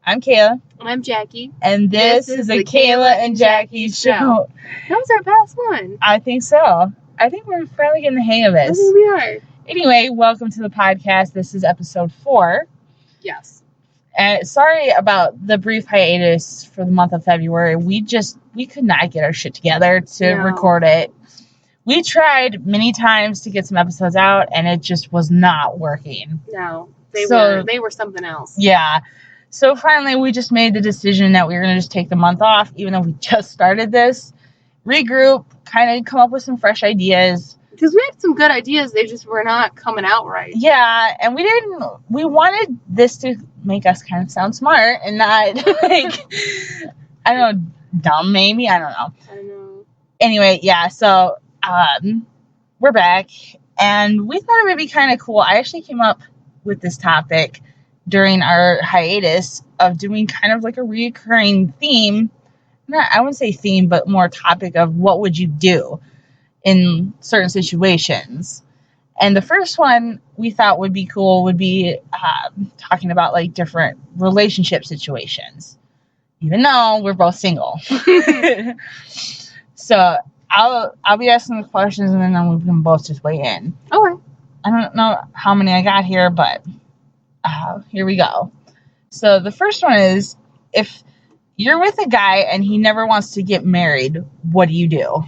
I'm Kayla. And I'm Jackie. And this is the Kayla and Jackie show. That was our best one. I think so. I think we're finally getting the hang of this. I think we are. Anyway, welcome to the podcast. This is episode 4. Yes. And sorry about the brief hiatus for the month of February. We could not get our shit together to record it. We tried many times to get some episodes out, and it just was not working. No, they were something else. Yeah. So finally, we just made the decision that we were going to just take the month off, even though we just started this. Regroup, kind of come up with some fresh ideas. Because we had some good ideas, they just were not coming out right. Yeah, and we wanted this to make us kind of sound smart and not, like, I don't know, dumb maybe? I don't know. I know. Anyway, yeah, so we're back, and we thought it would be kind of cool. I actually came up with this topic during our hiatus of doing kind of like a recurring theme. I wouldn't say theme, but more topic of what would you do in certain situations. And the first one we thought would be cool would be talking about like different relationship situations, even though we're both single. So I'll be asking the questions, and then we can both just weigh in. Okay. I don't know how many I got here, but here we go. So the first one is, if you're with a guy and he never wants to get married, what do you do?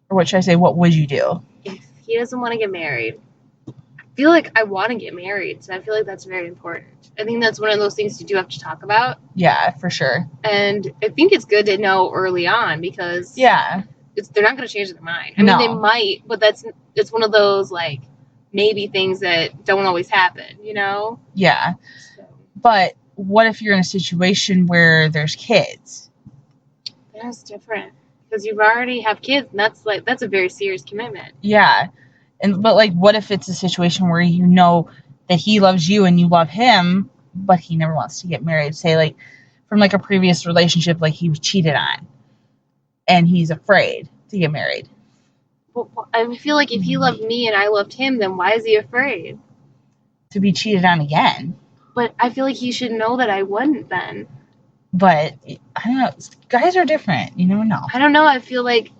Or what should I say, what would you do? If he doesn't want to get married, I feel like I want to get married, so I feel like that's very important. I think that's one of those things you do have to talk about. Yeah, for sure. And I think it's good to know early on, because they're not going to change their mind. I mean, they might, but it's one of those, like, maybe things that don't always happen, you know? Yeah. So. But what if you're in a situation where there's kids? That's different. Because you already have kids, and that's a very serious commitment. Yeah. But like, what if it's a situation where you know that he loves you and you love him, but he never wants to get married? Say, like, from like a previous relationship, like he was cheated on, and he's afraid to get married. Well, I feel like if he loved me and I loved him, then why is he afraid? To be cheated on again. But I feel like he should know that I wouldn't then. But, I don't know. Guys are different. You never know. I don't know. I feel like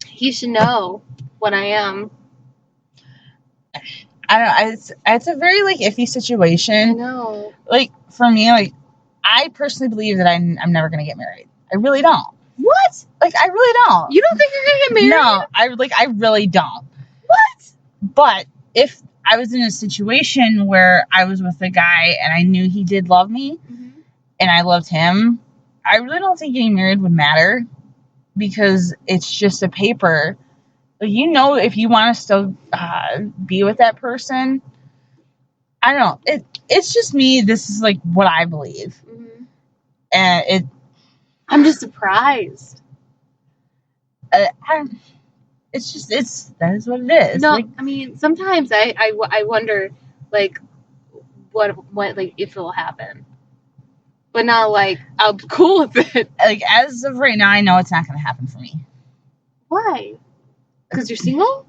he should know what I am. I don't know. It's a very, like, iffy situation. I know. Like, for me, like, I personally believe that I'm never going to get married. I really don't. What? Like, I really don't. You don't think you're going to get married? No, I really don't. What? But if I was in a situation where I was with a guy and I knew he did love me, and I loved him, I really don't think getting married would matter, because it's just a paper. You know, if you want to still be with that person, I don't know. It's just me. This is like what I believe. And I'm just surprised. That is what it is. No, like, I mean, sometimes I wonder, like, what like, if it'll happen. But not, like, I'm cool with it. Like, as of right now, I know it's not going to happen for me. Why? Because you're single?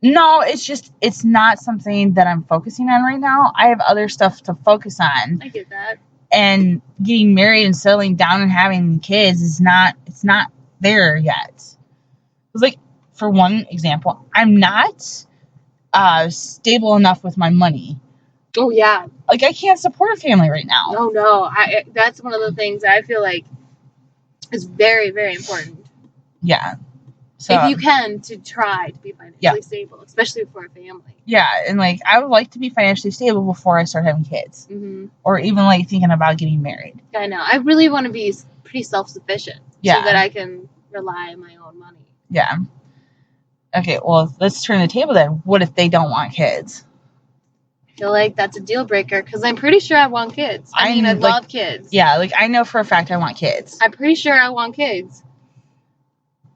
No, it's not something that I'm focusing on right now. I have other stuff to focus on. I get that. And getting married and settling down and having kids it's not there yet. It's like, for one example, I'm not stable enough with my money. Oh, yeah. Like, I can't support a family right now. No. That's one of the things I feel like is very, very important. Yeah. So, if you can, to try to be financially stable, especially for a family. Yeah, and, like, I would like to be financially stable before I start having kids. Or even, like, thinking about getting married. I know. I really want to be pretty self-sufficient. So that I can rely on my own money. Yeah. Okay, well, let's turn the table then. What if they don't want kids? I feel like that's a deal breaker, because I'm pretty sure I want kids. I mean, I love kids. Yeah, like, I know for a fact I want kids. I'm pretty sure I want kids.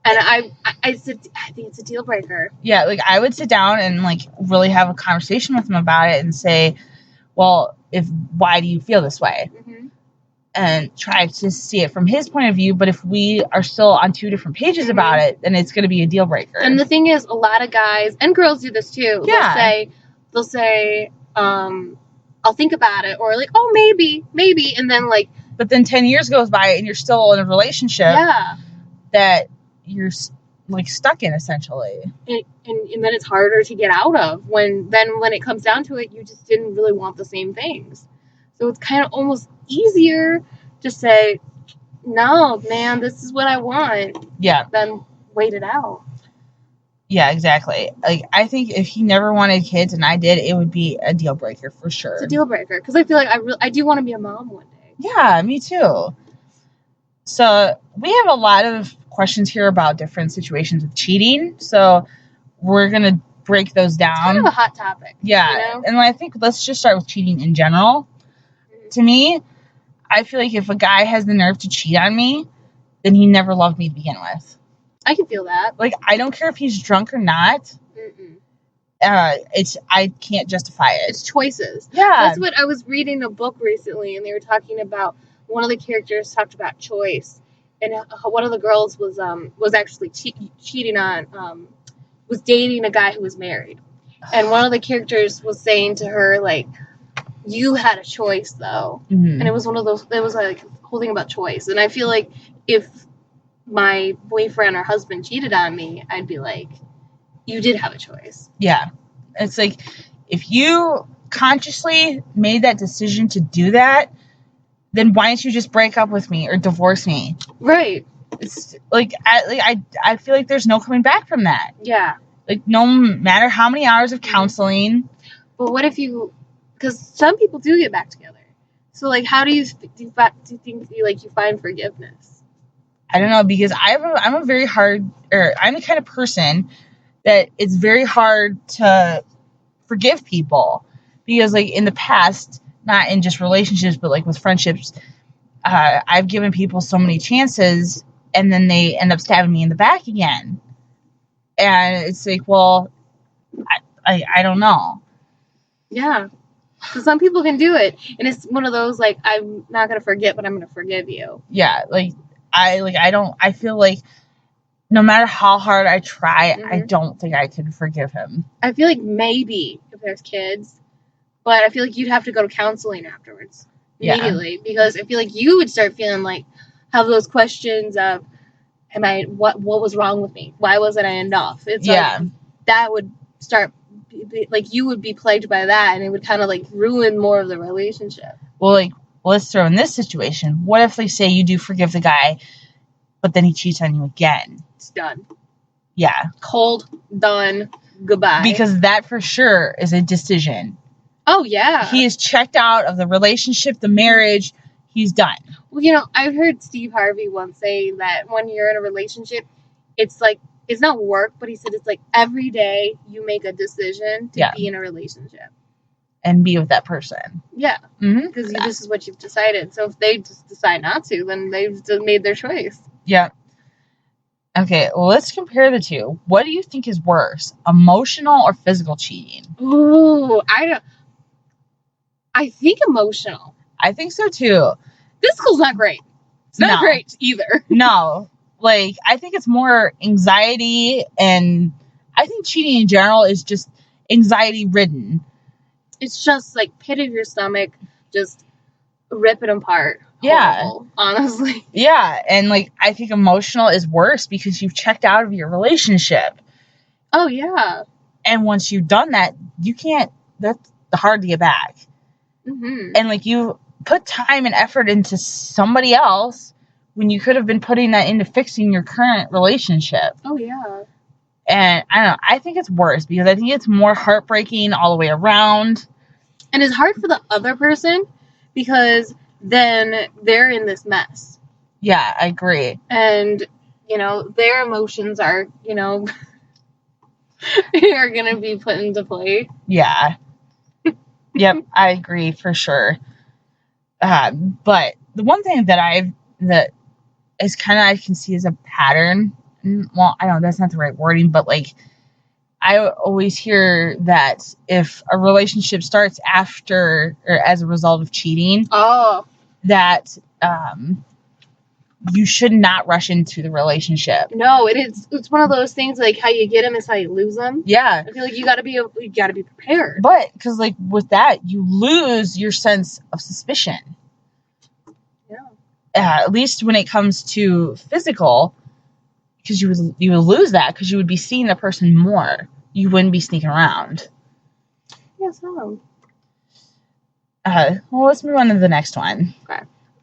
And I think it's a deal breaker. Yeah, like, I would sit down and, like, really have a conversation with him about it and say, well, why do you feel this way? And try to see it from his point of view. But if we are still on two different pages about it, then it's going to be a deal breaker. And the thing is, a lot of guys and girls do this too. Yeah. They'll say, I'll think about it, or like, oh, maybe, and then like. But then 10 years goes by and you're still in a relationship. Yeah. That you're like stuck in, essentially. And then it's harder to get out of when it comes down to it, you just didn't really want the same things. So it's kind of almost easier to say, no, man, this is what I want. Yeah. Than wait it out. Yeah, exactly. Like, I think if he never wanted kids and I did, it would be a deal breaker for sure. It's a deal breaker because I feel like I do want to be a mom one day. Yeah, me too. So we have a lot of questions here about different situations of cheating. So we're going to break those down. It's kind of a hot topic. Yeah. You know? And I think let's just start with cheating in general. Mm-hmm. To me, I feel like if a guy has the nerve to cheat on me, then he never loved me to begin with. I can feel that. Like, I don't care if he's drunk or not. I can't justify it. It's choices. Yeah. That's what I was reading a book recently, and they were talking about, one of the characters talked about choice, and one of the girls was actually cheating on, was dating a guy who was married, and one of the characters was saying to her, like, you had a choice though. And it was one of those, it was like whole thing about choice. And I feel like if my boyfriend or husband cheated on me, I'd be like, you did have a choice. Yeah. It's like, if you consciously made that decision to do that, then why don't you just break up with me or divorce me? Right. It's like I feel like there's no coming back from that. Yeah. Like, no matter how many hours of counseling. But what if you, because some people do get back together. So, like, how do you think you find forgiveness? I don't know, because I'm a very hard, or I'm the kind of person that it's very hard to forgive people, because, like, in the past, not in just relationships, but like with friendships, I've given people so many chances, and then they end up stabbing me in the back again, and it's like, well, I don't know. Yeah. So some people can do it, and it's one of those, like, I'm not gonna forget, but I'm gonna forgive you. Yeah, I feel like no matter how hard I try, I don't think I could forgive him. I feel like maybe if there's kids, but I feel like you'd have to go to counseling afterwards immediately, because I feel like you would start feeling like, have those questions of, what was wrong with me? Why wasn't I enough? It's like, that would start, like, you would be plagued by that, and it would kind of like ruin more of the relationship. Well, like, let's throw in this situation. What if they say you do forgive the guy, but then he cheats on you again? It's done. Yeah. Cold, done, goodbye. Because that for sure is a decision. Oh, yeah. He is checked out of the relationship, the marriage. He's done. Well, you know, I've heard Steve Harvey once say that when you're in a relationship, it's like, it's not work, but he said it's like every day you make a decision to be in a relationship. And be with that person. Yeah. Because this is what you've decided. So if they just decide not to, then they've made their choice. Yeah. Okay, well, let's compare the two. What do you think is worse, emotional or physical cheating? Ooh, I think emotional. I think so too. Physical's not great. It's not great either. No. Like, I think it's more anxiety, and I think cheating in general is just anxiety ridden. It's just like pit of your stomach, just rip it apart. Yeah. Horrible, honestly. Yeah. And like, I think emotional is worse because you've checked out of your relationship. Oh, yeah. And once you've done that, that's hard to get back. And like, you put time and effort into somebody else when you could have been putting that into fixing your current relationship. Oh, yeah. And I don't know, I think it's worse because I think it's more heartbreaking all the way around. And it's hard for the other person because then they're in this mess. Yeah, I agree. And, you know, their emotions are, you know, are going to be put into play. Yeah. Yep, I agree for sure. But the one thing that is kind of, I can see as a pattern. Well, I don't know, that's not the right wording, but like, I always hear that if a relationship starts after or as a result of cheating, that you should not rush into the relationship. No, it's one of those things like how you get them is how you lose them. Yeah. I feel like you gotta be prepared. But because like with that, you lose your sense of suspicion. Yeah. At least when it comes to physical, because you would lose that because you would be seeing the person more. You wouldn't be sneaking around. Yeah, so. Well, let's move on to the next one.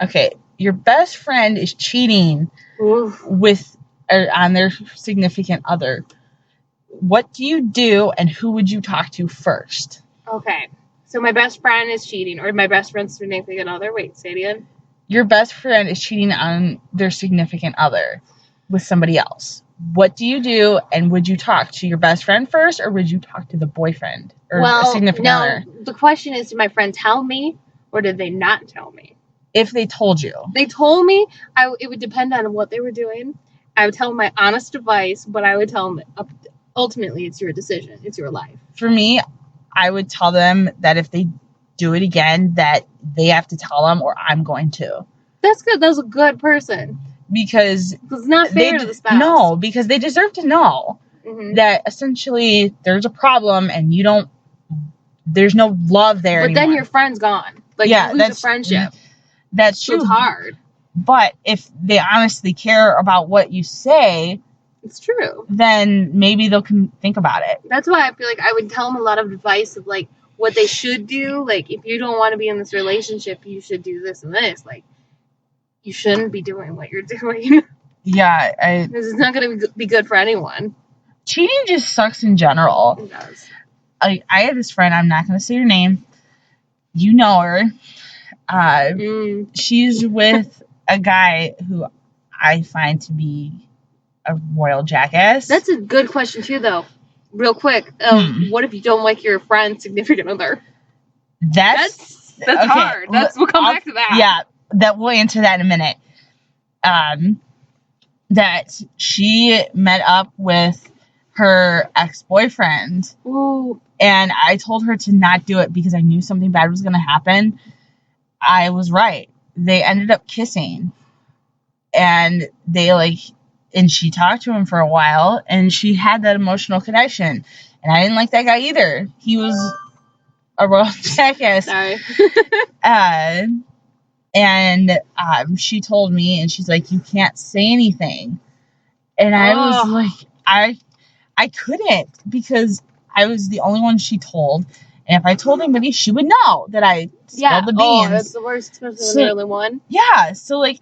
Okay. Your best friend is cheating with on their significant other. What do you do, and who would you talk to first? Okay. So my best friend is cheating, or my best friend's significant other. Wait, say it again. Your best friend is cheating on their significant other with somebody else. What do you do, and would you talk to your best friend first, or would you talk to the boyfriend or significant other? The question is, did my friend tell me, or did they not tell me? If they told you. They told me, it would depend on what they were doing. I would tell them my honest advice, but I would tell them, ultimately, it's your decision. It's your life. For me, I would tell them that if they do it again, that they have to tell them, or I'm going to. That's good. That's a good person. Because it's not fair to the spouse. No, because they deserve to know that essentially there's a problem and there's no love there anymore. Then your friend's gone. Like, you lose a friendship. That's true. So it's hard. But if they honestly care about what you say, it's true. Then maybe they'll think about it. That's why I feel like I would tell them a lot of advice of like what they should do. Like, if you don't want to be in this relationship, you should do this and this. Like, you shouldn't be doing what you're doing. Yeah, because it's not going to be good for anyone. Cheating just sucks in general. It does. I have this friend. I'm not going to say her name. You know her. She's with a guy who I find to be a royal jackass. That's a good question too, though. Real quick, what if you don't like your friend's significant other? That's okay, hard. We'll come back to that. Yeah, we'll answer that in a minute. That she met up with her ex-boyfriend. Ooh. And I told her to not do it because I knew something bad was going to happen. I was right. They ended up kissing. And and she talked to him for a while, and she had that emotional connection. And I didn't like that guy either. He was a royal jackass. Sorry. And she told me, and she's like, you can't say anything. And I was like, I couldn't, because I was the only one she told. And if I told anybody, she would know that I spilled the beans. Oh, that's the worst, especially when you're the only one. Yeah, so I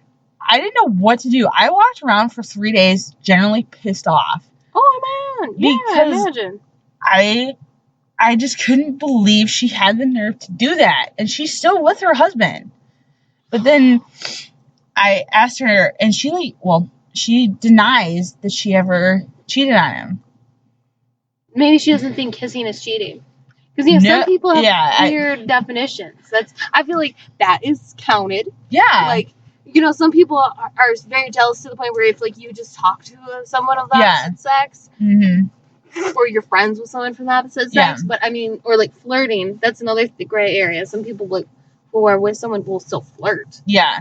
didn't know what to do. I walked around for 3 days, generally pissed off. Oh, man. Yeah, because imagine. I just couldn't believe she had the nerve to do that. And she's still with her husband. But then I asked her, and she denies that she ever cheated on him. Maybe she doesn't think kissing is cheating. Because some people have weird definitions. I feel like that is counted. Yeah. Some people are very jealous to the point where if you just talk to someone of the opposite sex, or you're friends with someone from the opposite sex, but or flirting, that's another gray area. Some people who are with someone will still flirt. Yeah.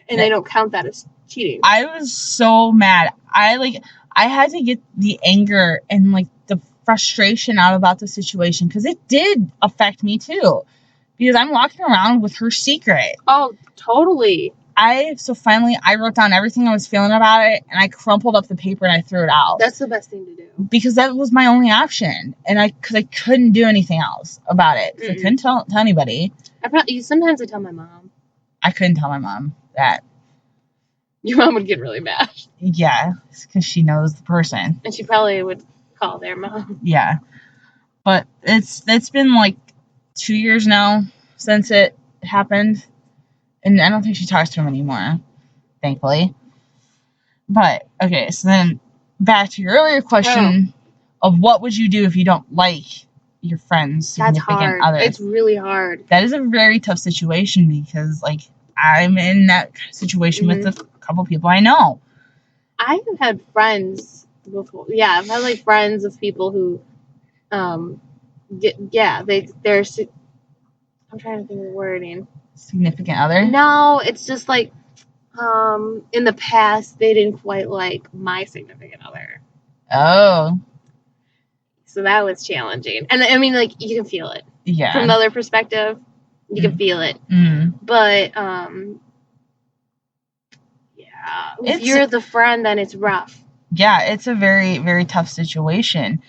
And they don't count that as cheating. I was so mad. I had to get the anger and the frustration out about the situation, because it did affect me too. Because I'm walking around with her secret. Oh, totally. So finally I wrote down everything I was feeling about it, and I crumpled up the paper and I threw it out. That's the best thing to do. Because that was my only option. And because I couldn't do anything else about it. I couldn't tell anybody. Sometimes I tell my mom. I couldn't tell my mom that. Your mom would get really mad. Yeah, because she knows the person. And she probably would call their mom. Yeah. But it's been 2 years now since it happened. And I don't think she talks to him anymore, thankfully. But, okay, so then back to your earlier question of what would you do if you don't like your friend's significant other. It's really hard. That is a very tough situation, because I'm in that situation with a couple people I know. I have had friends before. Yeah, I've had friends of people who, they're. I'm trying to think of the wording. Significant other? No, it's just In the past, they didn't quite like my significant other. Oh. So that was challenging. And I mean, like, you can feel it. Yeah. From the other perspective, you can feel it. Mm. But, yeah. If you're the friend, then it's rough. Yeah, it's a very, very tough situation.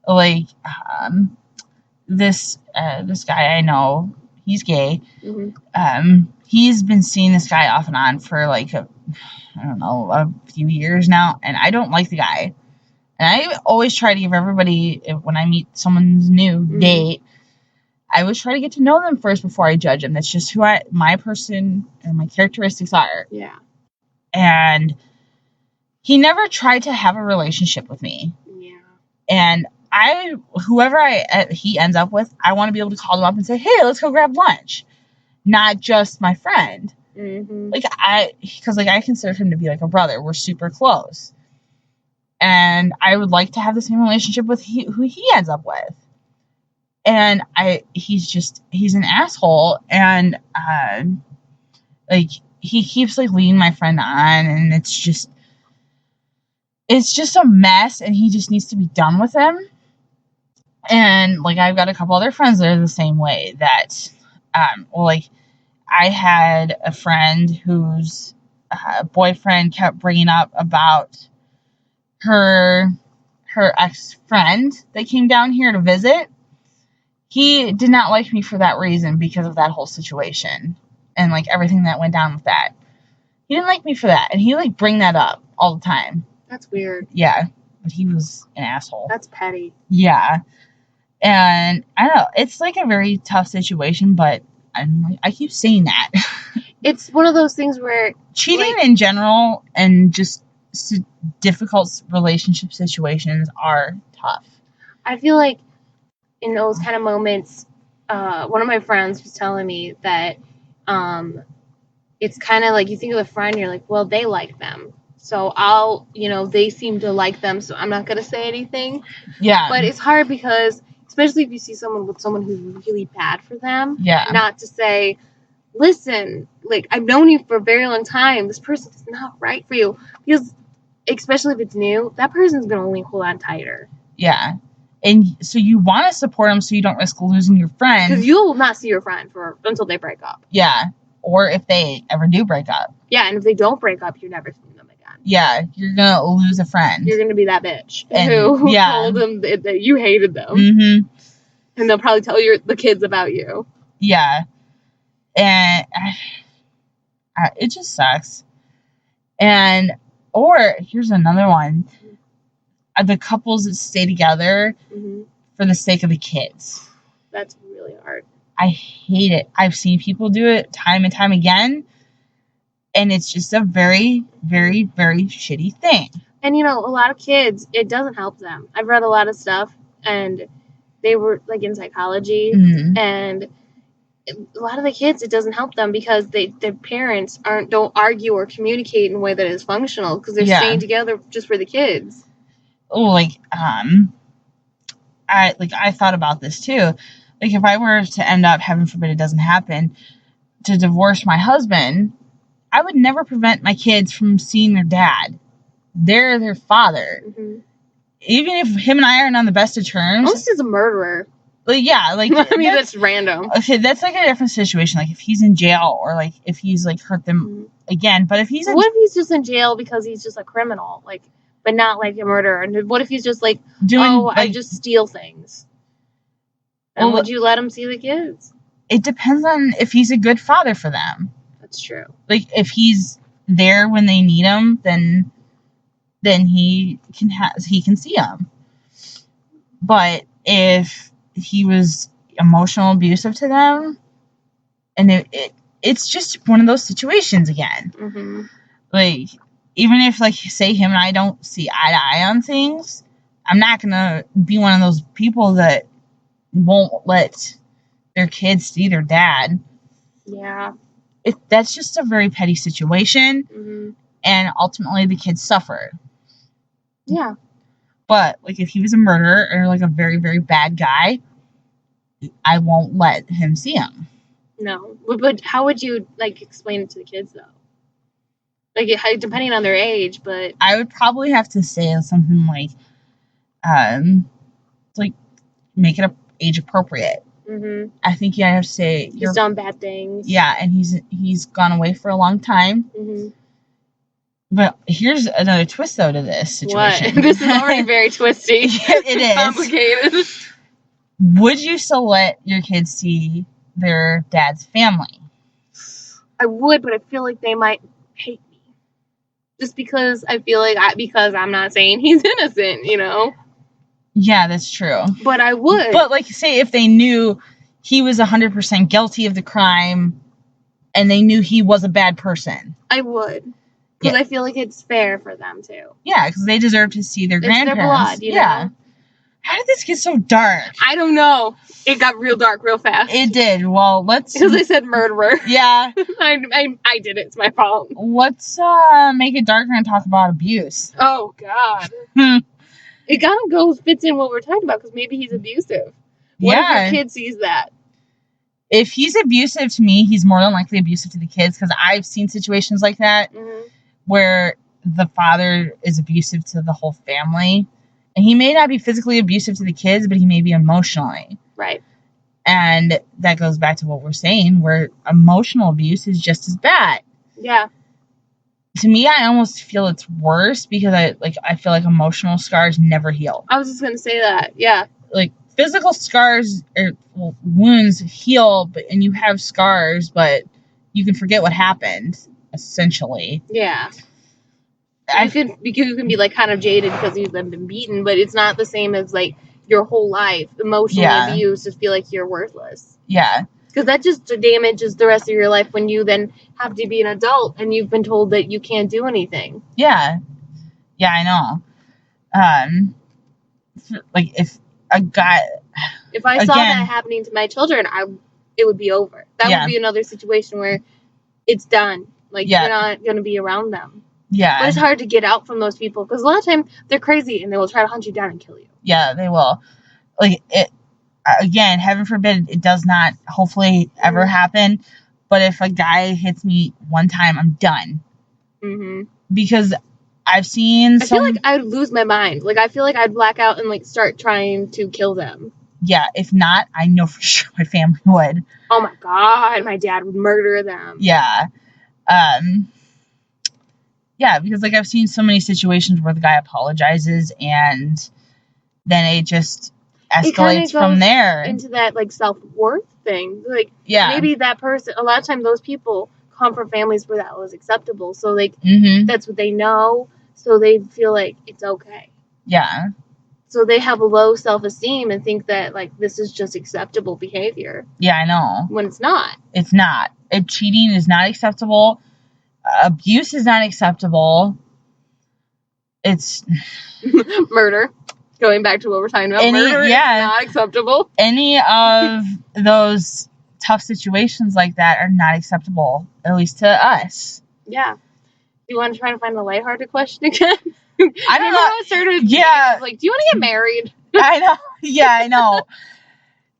Like, this guy I know, he's gay. Mm-hmm. He's been seeing this guy off and on for like a few years now, and I don't like the guy. And I always try to give everybody, when I meet someone's new date, I always try to get to know them first before I judge them. That's just who my person and my characteristics are. Yeah. And he never tried to have a relationship with me. Yeah. And whoever he ends up with, I want to be able to call him up and say, hey, let's go grab lunch. Not just my friend. Mm-hmm. Because I consider him to be like a brother. We're super close. And I would like to have the same relationship with who he ends up with. And he's an asshole. And, he keeps, like, leading my friend on. And it's just a mess. And he just needs to be done with him. And, like, I've got a couple other friends that are the same way. That, I had a friend whose boyfriend kept bringing up about her ex-friend that came down here to visit. He did not like me for that reason, because of that whole situation and, like, everything that went down with that. He didn't like me for that, and he, like, bring that up all the time. That's weird. Yeah, but he was an asshole. That's petty. Yeah, and I don't know. It's, like, a very tough situation, but I keep saying that. It's one of those things where cheating, like, in general, and just difficult relationship situations are tough. I feel like in those kind of moments, one of my friends was telling me that it's kind of like, you think of a friend, you're like, well, they like them, so they seem to like them, so I'm not going to say anything. Yeah. But it's hard because, especially if you see someone who's really bad for them, not to say, listen, like, I've known you for a very long time, this person is not right for you. Because, especially if it's new, that person's going to only hold on tighter. Yeah. And so you want to support them so you don't risk losing your friend. Because you'll not see your friend until they break up. Yeah. Or if they ever do break up. Yeah, and if they don't break up, you're never seeing them again. Yeah, you're going to lose a friend. You're going to be that bitch who told them that you hated them. Mm-hmm. And they'll probably tell the kids about you. Yeah. And it just sucks. Or here's another one. The couples that stay together for the sake of the kids. That's really hard. I hate it. I've seen people do it time and time again. And it's just a very, very, very shitty thing. And, a lot of kids, it doesn't help them. I've read a lot of stuff, and they were, like, in psychology. Mm-hmm. And a lot of the kids, it doesn't help them because their parents don't argue or communicate in a way that is functional, because they're staying together just for the kids. Oh, I thought about this too. Like, if I were to end up, heaven forbid it doesn't happen, to divorce my husband, I would never prevent my kids from seeing their dad. They're their father. Mm-hmm. Even if him and I aren't on the best of terms. Unless he's a murderer. Like, yeah, like, I mean, that's random. Okay, that's, like, a different situation. Like, if he's in jail, or, like, if he's, like, hurt them again. But if he's what if he's just in jail because he's just a criminal, like, but not, like, a murderer? And what if he's just, like, I just steal things? And would you let him see the kids? It depends on if he's a good father for them. That's true. Like, if he's there when they need him, then he can see them. But if he was emotional abusive to them, and it's just one of those situations again. Mm-hmm. Like, even if, like, say him and I don't see eye to eye on things, I'm not gonna be one of those people that won't let their kids see their dad. Yeah. That's just a very petty situation, and ultimately the kids suffer. Yeah. But, like, if he was a murderer or, like, a very, very bad guy, I won't let him see him. No. But how would you, like, explain it to the kids, though? Like, depending on their age, but... I would probably have to say something like, make it age appropriate. Mm-hmm. I think you have to say... He's done bad things. Yeah, and he's gone away for a long time. Mm-hmm. But here's another twist, though, to this situation. What? This is already very twisty. It is. Complicated. Would you still let your kids see their dad's family? I would, but I feel like they might hate me. Just because I feel like because I'm not saying he's innocent, you know? Yeah, that's true. But I would. But, like, say if they knew he was 100% guilty of the crime and they knew he was a bad person. I would. Because I feel like it's fair for them, too. Yeah, because they deserve to see their grandparents. It's their blood, you know? How did this get so dark? I don't know. It got real dark real fast. It did. Well, let's... Because I said murderer. Yeah. I did it. It's my fault. Let's make it darker and talk about abuse. Oh, God. It kind of fits in what we're talking about, because maybe he's abusive. What if your kid sees that? If he's abusive to me, he's more than likely abusive to the kids, because I've seen situations like that where the father is abusive to the whole family. And he may not be physically abusive to the kids, but he may be emotionally. Right. And that goes back to what we're saying, where emotional abuse is just as bad. Yeah. To me, I almost feel it's worse because I feel like emotional scars never heal. I was just going to say that. Yeah. Like, physical scars or wounds heal, and you have scars, but you can forget what happened, essentially. Yeah. You can be like kind of jaded because you've been beaten, but it's not the same as like your whole life emotionally abused to feel like you're worthless. Yeah. Because that just damages the rest of your life when you then have to be an adult and you've been told that you can't do anything. Yeah. Yeah, I know. Like if a guy... If I saw that happening to my children, it would be over. That would be another situation where it's done. Like, you're not going to be around them. Yeah. But it's hard to get out from those people because a lot of times they're crazy and they will try to hunt you down and kill you. Yeah, they will. Like, again, heaven forbid it does not hopefully ever happen. But if a guy hits me one time, I'm done. Mm-hmm. Because I've seen I feel like I'd lose my mind. Like, I feel like I'd black out and, like, start trying to kill them. Yeah, if not, I know for sure my family would. Oh, my God. My dad would murder them. Yeah. Yeah, because, like, I've seen so many situations where the guy apologizes and then it just escalates from there. Into that, like, self-worth thing. Like, maybe that person, a lot of times those people come from families where that was acceptable. So, like, that's what they know. So they feel like it's okay. Yeah. So they have a low self-esteem and think that, like, this is just acceptable behavior. Yeah, I know. When it's not. It's not. Cheating is not acceptable. Abuse is not acceptable. It's... Murder. Going back to what we're talking about. Murder is not acceptable. Any of those tough situations like that are not acceptable, at least to us. Yeah. Do you want to try to find a lighthearted question again? I don't know. Like, do you want to get married? I know. Yeah, I know.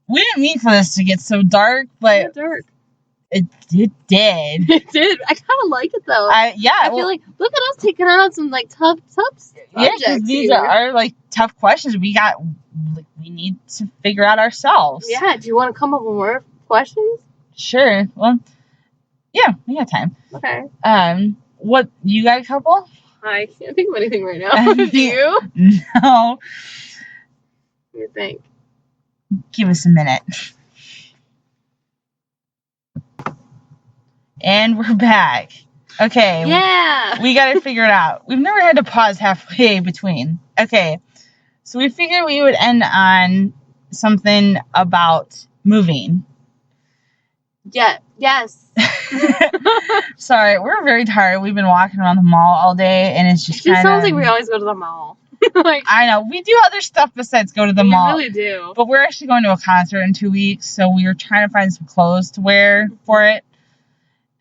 We didn't mean for this to get so dark, but it did. It did. I kind of like it though. I feel like look at us taking on some like tough subjects. Yeah, because these are like tough questions. We need to figure out ourselves. Yeah. Do you want to come up with more questions? Sure. Well, yeah, we got time. Okay. What you got a couple? I can't think of anything right now. Do you? No. What do you think? Give us a minute. And we're back. Okay. Yeah. We got to figure it out. We've never had to pause halfway between. Okay. So we figured we would end on something about moving. Yeah. Yes. Sorry, we're very tired. We've been walking around the mall all day, and it's just sounds like we always go to the mall. Like, I know. We do other stuff besides go to the mall. We really do. But we're actually going to a concert in 2 weeks, so we were trying to find some clothes to wear for it.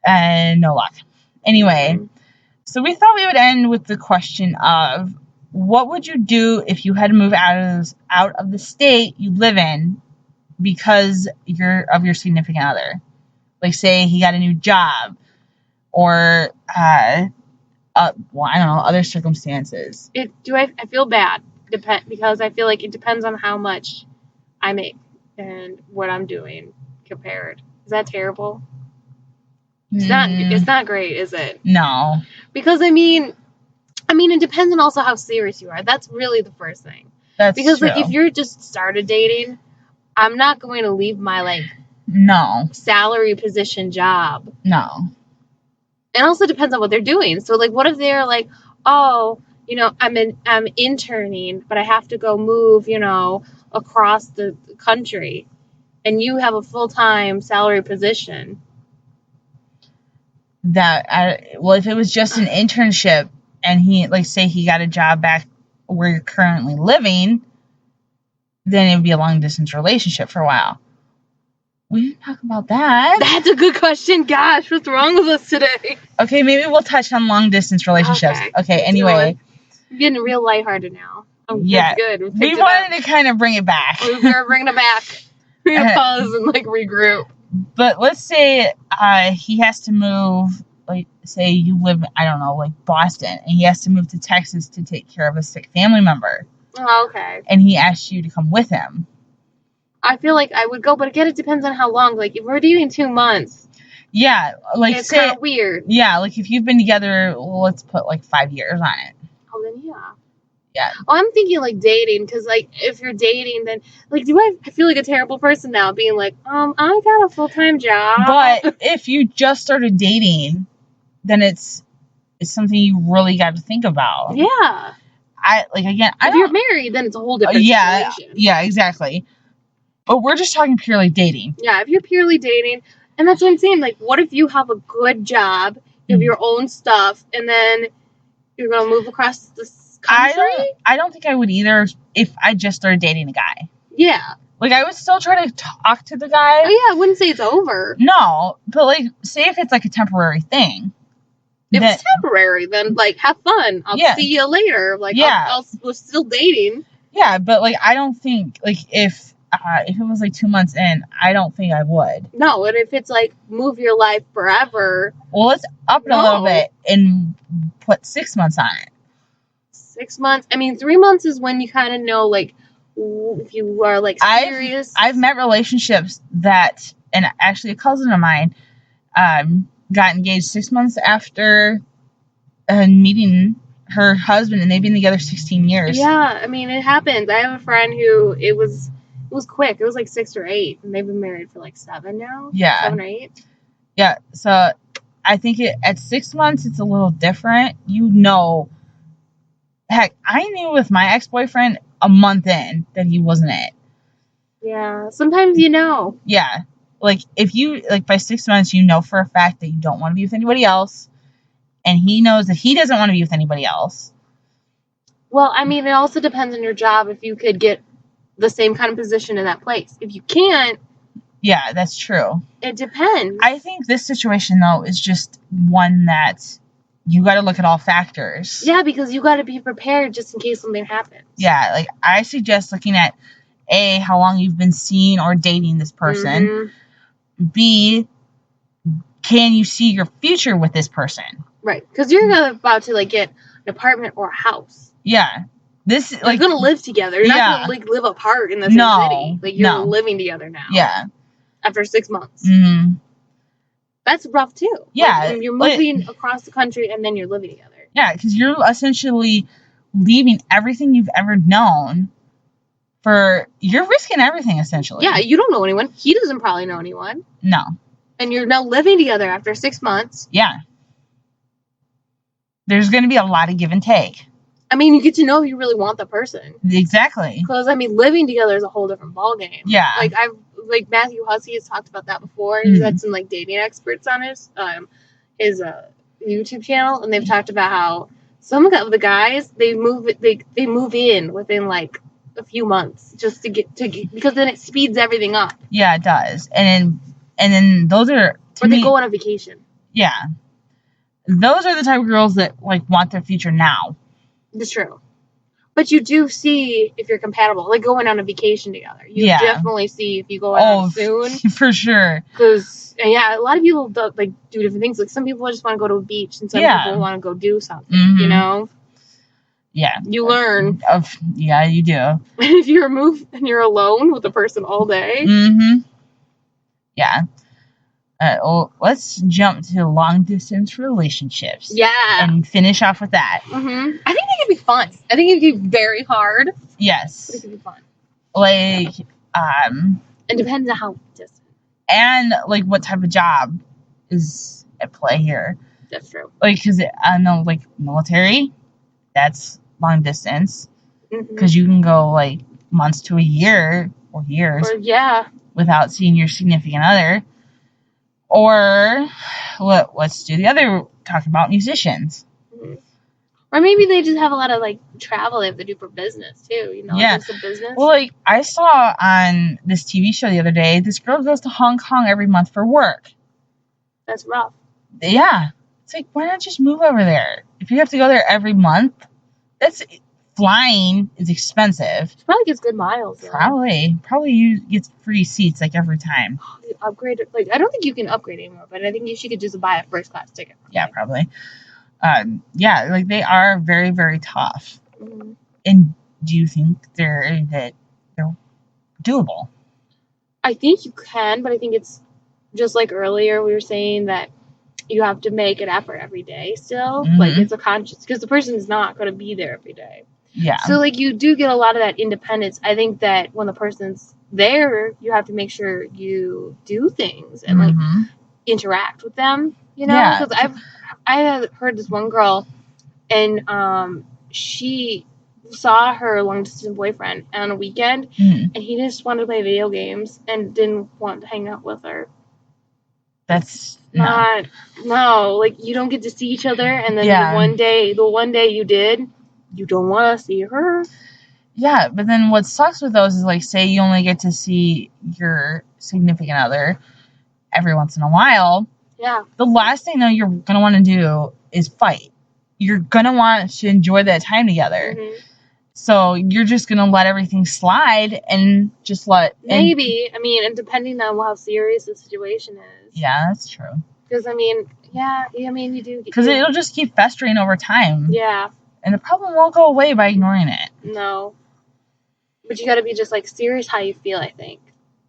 And no luck. Anyway, so we thought we would end with the question of, what would you do if you had to move out of the state you live in because of your significant other? Like, say he got a new job, or well, I don't know, other circumstances. I feel bad because I feel like it depends on how much I make and what I'm doing compared. Is that terrible? It's not great, is it? No. Because I mean, it depends on also how serious you are. That's really the first thing. Because true. like if you're just started dating, I'm not going to leave my salary position job. No. It also depends on what they're doing. So like, what if they're like, oh, I'm interning, but I have to go move, across the country, and you have a full-time salary position. If it was just an internship and he, like, say he got a job back where you're currently living, then it would be a long-distance relationship for a while. We didn't talk about that. That's a good question. Gosh, what's wrong with us today? Okay, maybe we'll touch on long-distance relationships. Okay, anyway. I'm getting real lighthearted now. Yeah. That's good. We wanted to kind of bring it back. We're bringing it back. We're going to pause and, regroup. But let's say he has to move, like, say you live, I don't know, like Boston, and he has to move to Texas to take care of a sick family member. Oh, okay. And he asks you to come with him. I feel like I would go, but again, it depends on how long. Like, if we're dating 2 months. Yeah, like, it's kind of weird. Yeah, like, if you've been together, let's put, 5 years on it. Oh, then yeah. Yeah. Oh, I'm thinking, dating, because, if you're dating, then, I feel like a terrible person now, being like, I got a full-time job. But if you just started dating, then it's something you really got to think about. Yeah. If you're married, then it's a whole different situation. Yeah, exactly. But we're just talking purely dating. Yeah, if you're purely dating, and that's what I'm saying, what if you have a good job, you have your own stuff, and then you're going to move across this country? I don't think I would either if I just started dating a guy. Yeah. I would still try to talk to the guy. Oh, yeah, I wouldn't say it's over. No, but, say if it's, a temporary thing. If it's temporary, then, have fun. I'll see you later. We're still dating. Yeah, but, I don't think, if it was 2 months in, I don't think I would. No, and if it's move your life forever. Well, let's up it a little bit and put 6 months on it. 6 months? 3 months is when you kind of know, if you are, serious. I've met relationships that, and actually a cousin of mine, got engaged 6 months after meeting her husband, and they've been together 16 years. Yeah, it happens. I have a friend who, it was quick. It was 6 or 8, and they've been married for 7 now. Yeah. 7 or 8. Yeah, so I think at 6 months, it's a little different. Heck, I knew with my ex-boyfriend a month in that he wasn't it. Yeah, sometimes you know. Yeah, if you, by 6 months, you know for a fact that you don't want to be with anybody else, and he knows that he doesn't want to be with anybody else. Well, it also depends on your job if you could get the same kind of position in that place. If you can't. Yeah, that's true. It depends. I think this situation, though, is just one that you got to look at all factors. Yeah, because you got to be prepared just in case something happens. Yeah, I suggest looking at, A, how long you've been seeing or dating this person. Mm-hmm. B, can you see your future with this person? Right, because you're about to, get an apartment or a house. Yeah. You're going to live together. You're not going to, live apart in the same city. You're living together now. Yeah. After 6 months. Mm-hmm. That's rough, too. Yeah. You're moving across the country, and then you're living together. Yeah, because you're essentially leaving everything you've ever known you're risking everything, essentially. Yeah, you don't know anyone. He doesn't probably know anyone. No. And you're now living together after 6 months. Yeah. There's going to be a lot of give and take. You get to know if you really want the person. Exactly. Because, living together is a whole different ballgame. Yeah. Matthew Hussey has talked about that before. He's had some, dating experts on his YouTube channel, and they've talked about how some of the guys, they move in within, a few months just to get because then it speeds everything up. Yeah, it does. And then those are... Or they go on a vacation. Yeah. Those are the type of girls that, want their future now. It's true. But you do see if you're compatible, like going on a vacation together. You definitely see if you go out soon. For sure. Because, a lot of people do different things. Like, some people just want to go to a beach, and some people want to go do something, you know? Yeah. You learn. Yeah, you do. If you're and you're alone with a person all day. Mm-hmm. Yeah. Well, let's jump to long-distance relationships. Yeah. And finish off with that. Mm-hmm. I think they could be fun. I think it could be very hard. Yes. But it could be fun. Like, it depends on how distant. And, like, what type of job is at play here. That's true. Like, because I know, like, military, that's long distance. Because you can go, like, months to a year or years. Without seeing your significant other. Or, let's do the other, talk about musicians. Mm-hmm. Or maybe they just have a lot of, like, travel they have to do for business, too. You know, like, it's a business. Well, like, I saw on this TV show the other day, this girl goes to Hong Kong every month for work. That's rough. Yeah. It's like, why not just move over there? If you have to go there every month, flying is expensive. She probably gets good miles, though. Probably you get free seats, like, every time. You upgrade it. Like, I don't think you can upgrade anymore, but I think she could just buy a first class ticket. Yeah, probably. Like, they are very, very tough. Mm-hmm. And do you think they're doable? I think you can, but I think it's just like earlier we were saying that you have to make an effort every day still. Mm-hmm. Like, it's a conscious, because the person's not going to be there every day. Yeah. So, like, you do get a lot of that independence. I think that when the person's there, you have to make sure you do things and, like, interact with them, you know? Because I had heard this one girl, and she saw her long-distance boyfriend on a weekend, and he just wanted to play video games and didn't want to hang out with her. That's no. Like, you don't get to see each other, and then the one day you did, you don't want to see her. Yeah, but then what sucks with those is, like, say you only get to see your significant other every once in a while. Yeah. The last thing that you're going to want to do is fight. You're going to want to enjoy that time together. Mm-hmm. So you're just going to let everything slide and just Maybe. I mean, and depending on how serious the situation is. Yeah, that's true. Because, I mean, you do. Because it'll just keep festering over time. Yeah. And the problem won't go away by ignoring it. No. But you got to be just, like, serious how you feel, I think.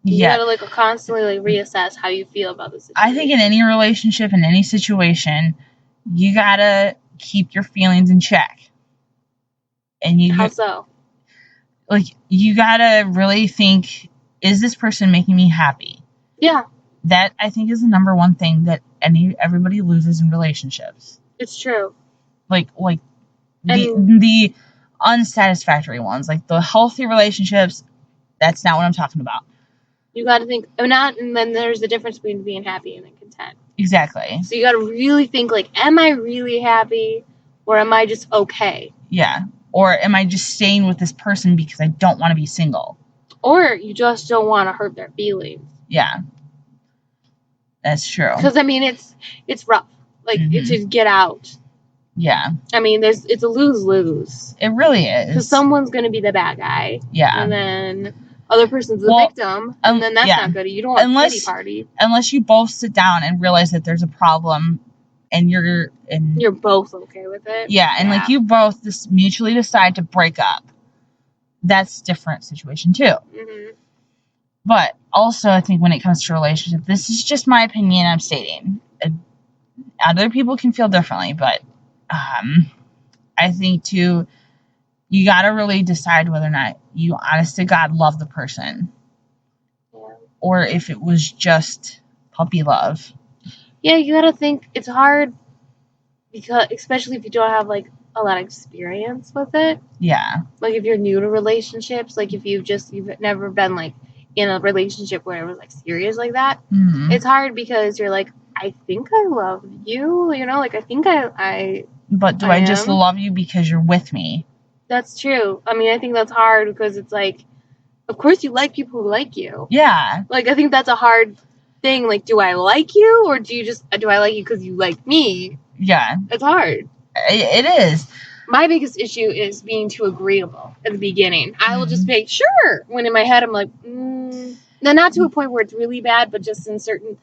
You got to, like, constantly, like, reassess how you feel about the situation. I think in any relationship, in any situation, you got to keep your feelings in check. And How so? Like, you got to really think, is this person making me happy? Yeah. That, I think, is the number one thing that everybody loses in relationships. It's true. Like the unsatisfactory ones. Like, the healthy relationships, that's not what I'm talking about. You got to think, and then there's the difference between being happy and then content. Exactly. So you got to really think, like, am I really happy, or am I just okay? Yeah. Or am I just staying with this person because I don't want to be single? Or you just don't want to hurt their feelings. Yeah. That's true. Because, I mean, it's rough. Like, it's to get out. Yeah. I mean, it's a lose-lose. It really is. Because someone's going to be the bad guy. Yeah. And then other person's the victim. And then that's not good. You don't want a pity party. Unless you both sit down and realize that there's a problem and you're both okay with it. Yeah. And, like, you both just mutually decide to break up. That's a different situation, too. Mm-hmm. But also, I think when it comes to relationship, this is just my opinion I'm stating. Other people can feel differently, but I think, too, you got to really decide whether or not you, honest to God, love the person. Yeah. Or if it was just puppy love. Yeah, you got to think. It's hard, because especially if you don't have, like, a lot of experience with it. Yeah. Like, if you're new to relationships, like, if you've never been, like, in a relationship where it was, like, serious like that, it's hard because you're like, I think I love you, you know, like, I think I But do I just love you because you're with me? That's true. I mean, I think that's hard because it's like, of course you like people who like you. Yeah. Like, I think that's a hard thing. Like, do I like you, or do I like you because you like me? Yeah. It's hard. It is. My biggest issue is being too agreeable at the beginning. I will just be sure, when in my head I'm like, now not to a point where it's really bad, but just in certain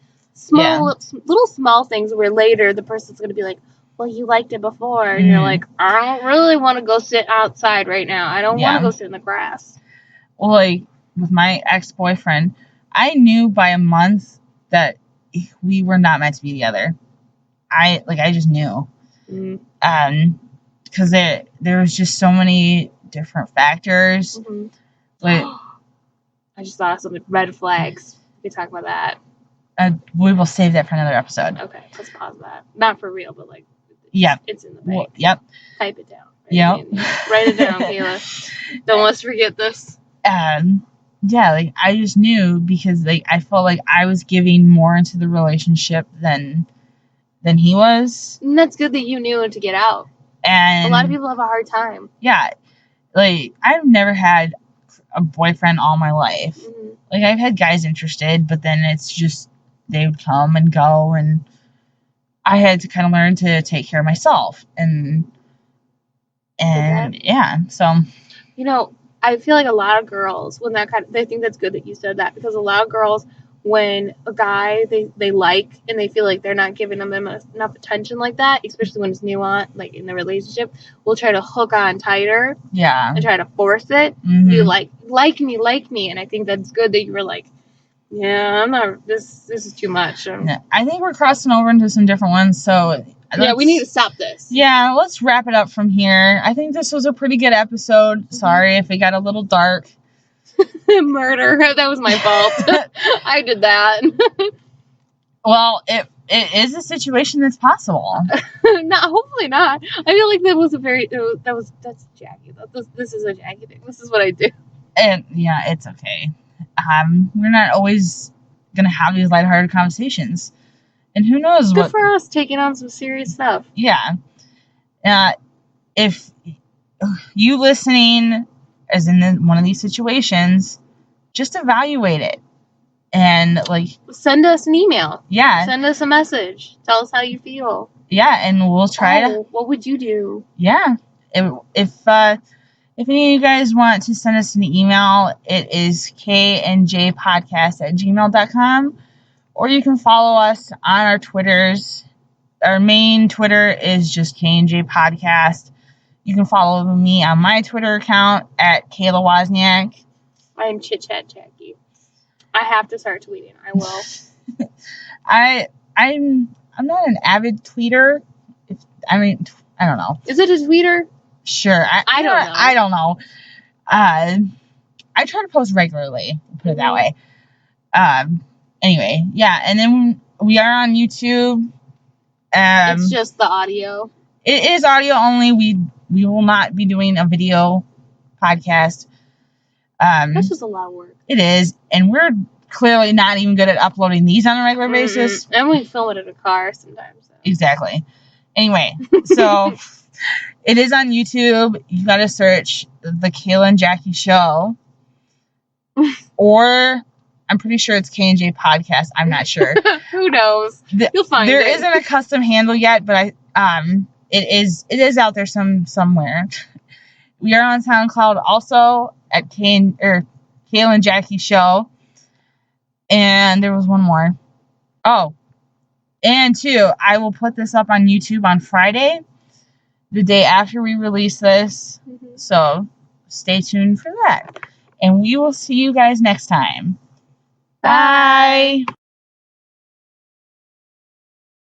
little small things where later the person's going to be like, well, you liked it before. And you're like, I don't really want to go sit outside right now. I don't want to go sit in the grass. Well, like, with my ex-boyfriend, I knew by a month that we were not meant to be together. I just knew. Because there was just so many different factors. Like, I just thought of some red flags. We can talk about that. We will save that for another episode. Okay, let's pause that. Not for real, but like, it's in the bank. Well, yep. Type it down. Write it down, Kayla. Don't let's forget this. Yeah, like, I just knew because, like, I felt like I was giving more into the relationship than he was. And that's good that you knew to get out. And a lot of people have a hard time. Yeah. Like, I've never had a boyfriend all my life. Like, I've had guys interested, but then it's just, they would come and go, and I had to kind of learn to take care of myself. And yeah, so. You know, I feel like a lot of girls, when they think that's good that you said that, because a lot of girls, when a guy they like and they feel like they're not giving them enough attention like that, especially when it's new on, like in the relationship, will try to hook on tighter. Yeah. And try to force it. You like me. And I think that's good that you were like, yeah, I'm not, this is too much. Yeah, I think we're crossing over into some different ones, so. Yeah, we need to stop this. Yeah, let's wrap it up from here. I think this was a pretty good episode. Sorry if it got a little dark. Murder. That was my fault. I did that. Well, it is a situation that's possible. No, hopefully not. I feel like that was that's Jackie. This is a Jackie thing. This is what I do. And yeah, it's okay. We're not always gonna have these lighthearted conversations. And who knows Good for us taking on some serious stuff. Yeah. If you listening is in one of these situations, just evaluate it. And, like... send us an email. Yeah. Send us a message. Tell us how you feel. Yeah, and we'll try to... what would you do? Yeah. If any of you guys want to send us an email, it is kandjpodcast@gmail.com. Or you can follow us on our Twitters. Our main Twitter is just KNJ Podcast. You can follow me on my Twitter account at Kayla Wozniak. I'm Chit Chat Jackie. I have to start tweeting. I will. I'm not an avid tweeter. I don't know. Is it a tweeter? Sure. I don't know. I don't know. I try to post regularly. Put it that way. Anyway, yeah, and then we are on YouTube. It's just the audio. It is audio only. We will not be doing a video podcast. That's just a lot of work. It is, and we're clearly not even good at uploading these on a regular basis. And we film it in a car sometimes. So. Exactly. Anyway, so it is on YouTube. You got to search The Kayla and Jackie Show. Or... I'm pretty sure it's K&J Podcast. I'm not sure. Who knows? You'll find there isn't a custom handle yet, but it is out there somewhere. We are on SoundCloud also at Kayla and Jackie Show. And there was one more. Oh, and two, I will put this up on YouTube on Friday, the day after we release this. So stay tuned for that. And we will see you guys next time. Bye.